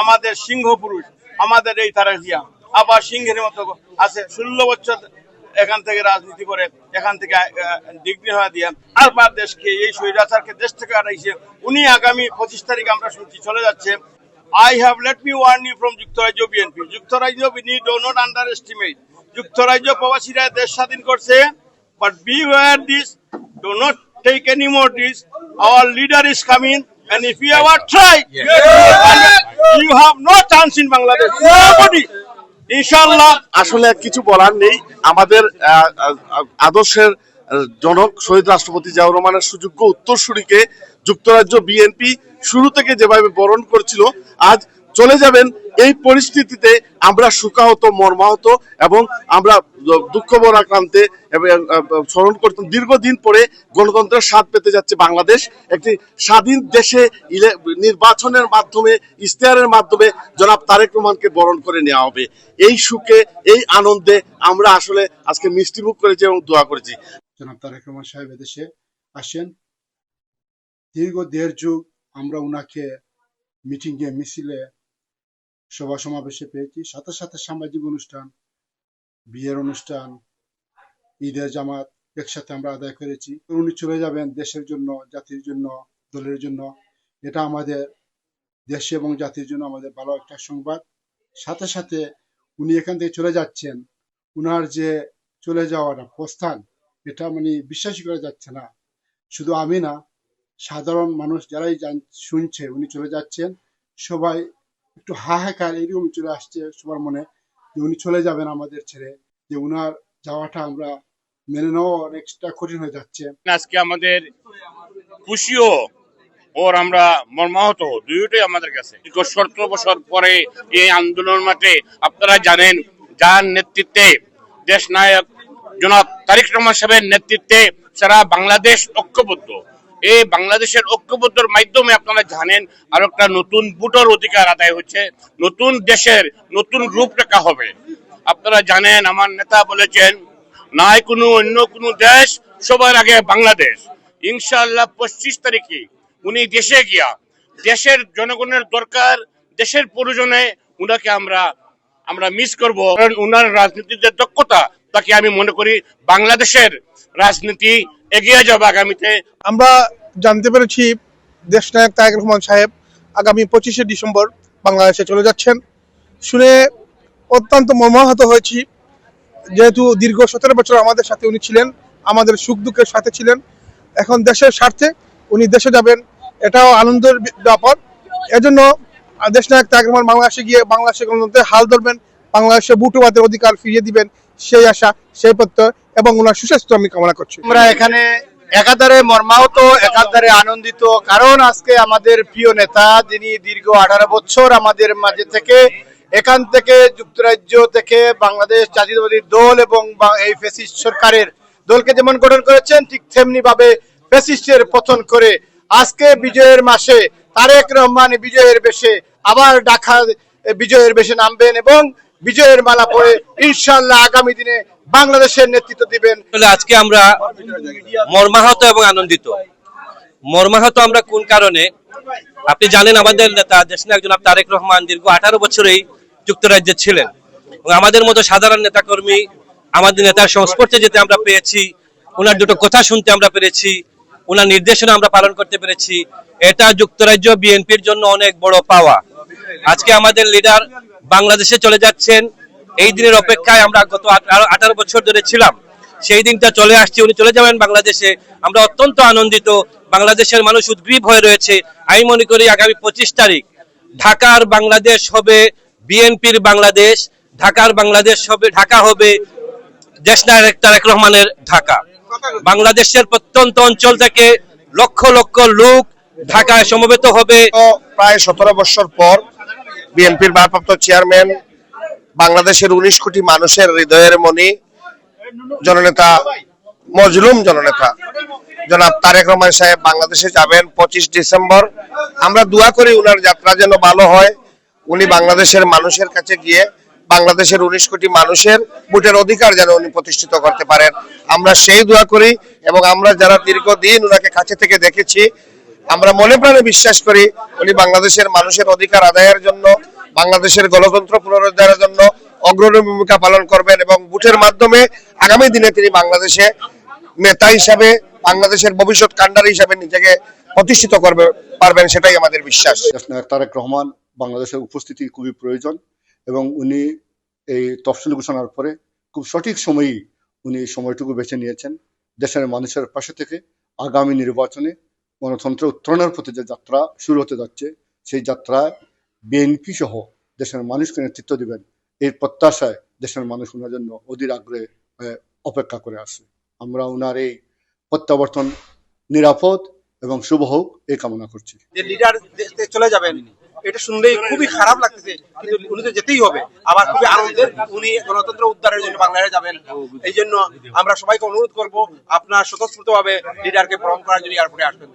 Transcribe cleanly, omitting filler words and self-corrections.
আমাদের সিংহ পুরুষ, আমাদের এই তারেক আবার সিংহের মতো আছে 16 বছর এখান থেকে রাজনীতি করে, এখান থেকে ডিগ্রি হওয়া দিয়ে আরবার দেশকে এই স্বৈরাচারকে দেশ থেকে হারাইছে। উনি আগামী 25 তারিখ আমরা শুনছি চলে যাচ্ছে। I have let me warn you from যুক্তরাজ্য বিএনপি। যুক্তরাজ্য do not underestimate. যুক্তরাজ্য প্রবাসীরা দেশ স্বাধীন করছে, but beware this, do not take any more this. Our leader is coming, and if you ever try, you have no chance in Bangladesh. Nobody. ইনশাআল্লাহ আসলে কিছু বলার নেই। আমাদের আদর্শের জনক শহীদ রাষ্ট্রপতি জিয়াউর রহমানের সুযোগ্য উত্তরসূরিকে যুক্তরাজ্য বিএনপি শুরু থেকে যেভাবে বরণ করছিল, আজ চলে যাবেন, এই পরিস্থিতিতে আমরা শোকাহত, মর্মাহত এবং আমরা দুঃখ ভারাক্রান্তে স্মরণ করতাম। দীর্ঘদিন পরে গণতন্ত্রের স্বাদ পেতে যাচ্ছে বাংলাদেশ। একটি স্বাধীন দেশে নির্বাচনের মাধ্যমে, ইশতেহারের মাধ্যমে জনাব তারেক রহমানকে বরণ করে নেওয়া হবে। এই সুখে, এই আনন্দে আমরা আসলে আজকে মিষ্টিমুখ করেছি এবং দোয়া করেছি। জনাব তারেক রহমান সাহেব এদেশে আসেন। দীর্ঘ 1.5 যুগ আমরা উনাকে মিটিংয়ে, মিছিলে, সভা সমাবেশে পেয়েছি। সাথে সাথে সামাজিক অনুষ্ঠান, বিয়ের অনুষ্ঠান, ঈদের জামাত একসাথে আমরা আদায় করেছি। উনি চলে যাবেন দেশের জন্য, জাতির জন্য, দলের জন্য। এটা আমাদের দেশে এবং জাতির জন্য আমাদের ভালো একটা সংবাদ। সাথে সাথে উনি এখান থেকে চলে যাচ্ছেন, উনার যে চলে যাওয়াটা প্রস্থান, এটা মানে বিশ্বাসই করা যাচ্ছে না। শুধু আমি না, সাধারণ মানুষ যারাই শুনছে উনি চলে যাচ্ছেন, সবাই একটু হাহাকার এরকম চলে আসছে সবার মনে, যে উনি চলে যাবেন আমাদের ছেড়ে, যে উনার যাওয়াটা আমরা মেনে নেওয়া অনেকটা কঠিন হয়ে যাচ্ছে। আজকে আমাদের খুশিও ওর আমরা মর্মাহত, দুইটাই আমাদের কাছে। 17 বছর পরে এই আন্দোলন মাঠে আপনারা জানেন, যার নেতৃত্বে দেশ নায়ক জনাব তারেক রহমান সাহেবের নেতৃত্বে সারা বাংলাদেশ ঐক্যবদ্ধ। এই বাংলাদেশের ঐক্যবদ্ধর মাধ্যমে আপনারা জানেন আর একটা নতুন ভোটার অধিকার আদায় হচ্ছে, নতুন দেশের নতুন রূপরেখা হবে। আপনারা জানেন আমার নেতা বলেছেন, নাই কোনো অন্য কোনো দেশ, সবার আগে বাংলাদেশ। ইনশাআল্লাহ 25 তারিখে উনি দেশে গিয়া দেশের জনগণের দরকার, দেশের প্রয়োজনে উনাকে আমরা মিস করব। কারণ উনার রাজনীতির যে দক্ষতা, তাকে আমি মনে করি বাংলাদেশের রাজনীতি এগিয়ে যাবে আগামীতে। আমরা জানতে পেরেছি দেশনায়ক তারেক রহমান সাহেব আগামী 25শে ডিসেম্বর বাংলাদেশে চলে যাচ্ছেন। শুনে অত্যন্ত মর্মাহত হয়েছি, যেহেতু দীর্ঘ 17 বছর আমাদের সাথে উনি ছিলেন, আমাদের সুখ দুঃখের সাথে ছিলেন। এখন দেশের স্বার্থে উনি দেশে যাবেন, এটাও আনন্দের ব্যাপার। এজন্য দেশনায়ক তারেক রহমান বাংলাদেশে গিয়ে বাংলাদেশের গণতন্ত্রের হাল ধরবেন, বাংলাদেশে ভোটারদের অধিকার ফিরিয়ে দিবেন, সেই আশা, সেই প্রত্যয় এবং ওনার সুস্বাস্থ্য আমি কামনা করছি। আমরা এখানে একাধারে মর্মাহত, একাধারে আনন্দিত, কারণ আজকে আমাদের প্রিয় নেতা, যিনি দীর্ঘ 18 বছর আমাদের মাঝে থেকে, এখান থেকে যুক্তরাজ্য থেকে বাংলাদেশ জাতীয়তাবাদী দল এবং এই ফ্যাসিস্ট সরকারের দলকে যেমন গঠন করেছেন, ঠিক তেমনি ভাবে ফ্যাসিস্টের পতন করে আজকে বিজয়ের মাসে তারেক রহমান বিজয়ের বেশে আবার ঢাকা বিজয়ের বেশে নামবেন এবং বিজয়ের মালা পরে ইনশাআল্লাহ আগামী দিনে বাংলাদেশের নেতৃত্ব দিবেন। আজকে আমরা মর্মাহত এবং আনন্দিত। মর্মাহত আমরা কোন কারণে, আপনি জানেন আমাদের নেতা দেশনায়ক জনাব তারেক রহমান দীর্ঘ 18 বছরেই যুক্তরাজ্যে ছিলেন এবং আমাদের মতো সাধারণ নেতাকর্মী আমাদের নেতার সংস্পর্শে যেতে আমরা পেয়েছি, ওনার দুটো কথা শুনতে আমরা পেরেছি, ওনার নির্দেশনা আমরা পালন করতে পেরেছি। এটা যুক্তরাজ্য বিএনপির জন্য অনেক বড় পাওয়া। আজকে আমাদের লিডার বাংলাদেশে চলে যাচ্ছেন, এই দিনের অপেক্ষায় আমরা গত 18 বছর ধরে ছিলাম। সেই দিনটা চলে আসছে, উনি চলে যাবেন বাংলাদেশে। আমরা অত্যন্ত আনন্দিত, বাংলাদেশের মানুষ উদ্গ্রীব হয়ে রয়েছে। আমি মনে করি আগামী 25 তারিখ ঢাকার বাংলাদেশ হবে বিএনপির বাংলাদেশ, ঢাকার বাংলাদেশ হবে, ঢাকা হবে দেশনায়ক তারেক রহমানের ঢাকা। বাংলাদেশের প্রত্যন্ত অঞ্চল থেকে লক্ষ লক্ষ লোক ঢাকায় সমবেত হবে। প্রায় 17 বছর পর বিএনপির ভারপ্রাপ্ত চেয়ারম্যান, বাংলাদেশের 19 কোটি মানুষের হৃদয়ের মনি, জননেতা, মজলুম জননেতা জনাব তারেক রহমান সাহেব বাংলাদেশে যাবেন 25 ডিসেম্বর। আমরা দোয়া করি উনার যাত্রা যেন ভালো হয়, উনি বাংলাদেশের মানুষের কাছে গিয়ে বাংলাদেশের 19 কোটি মানুষের ভোটের অধিকার যেন উনি প্রতিষ্ঠিত করতে পারেন, আমরা সেই দোয়া করি। এবং আমরা যারা দীর্ঘদিন উনাকে কাছে থেকে দেখেছি, আমরা মনে প্রাণে বিশ্বাস করি উনি বাংলাদেশের মানুষের অধিকার আদায়ের জন্য বাংলাদেশের গণতন্ত্র পুনরুদ্ধারের জন্য অগ্রণী ভূমিকা পালন করবেন এবং ভোটের মাধ্যমে আগামী দিনে তিনি বাংলাদেশে নেতা হিসাবে, বাংলাদেশের ভবিষ্যৎ কাণ্ডারি হিসাবে নিজেকে প্রতিষ্ঠিত করবে পারবেন, সেটাই আমাদের বিশ্বাস। দেশনায়ক তারেক রহমান বাংলাদেশের উপস্থিতি খুবই প্রয়োজন এবং উনি এই তফসিল ঘোষণার পরে খুব সঠিক সময়েই উনি এই সময়টুকু বেছে নিয়েছেন দেশের মানুষের পাশে থেকে আগামী নির্বাচনে গণতন্ত্র উত্তরণের পথে যে যাত্রা শুরু হতে যাচ্ছে সেই যাত্রায় বিএনপি সহ দেশের মানুষকে নেতৃত্ব দিবেন এই প্রত্যাশায় দেশের মানুষ ওনার জন্য অধীর আগ্রহে অপেক্ষা করে আসে। আমরা ওনার এই প্রত্যাবর্তন নিরাপদ এবং শুভ হোক এই কামনা করছি। যে লিডার চলে যাবেন এটা শুনলেই খুবই খারাপ লাগতেছে, কিন্তু উনি তো যেতেই হবে। আবার খুবই আনন্দের উনি গণতন্ত্র উদ্ধারের জন্য বাংলাদেশে যাবেন। এই জন্য আমরা সবাইকে অনুরোধ করব আপনার স্বতঃস্ফূর্তভাবে লিডারকে গ্রহণ করার জন্য এয়ারপোর্টে আসবেন।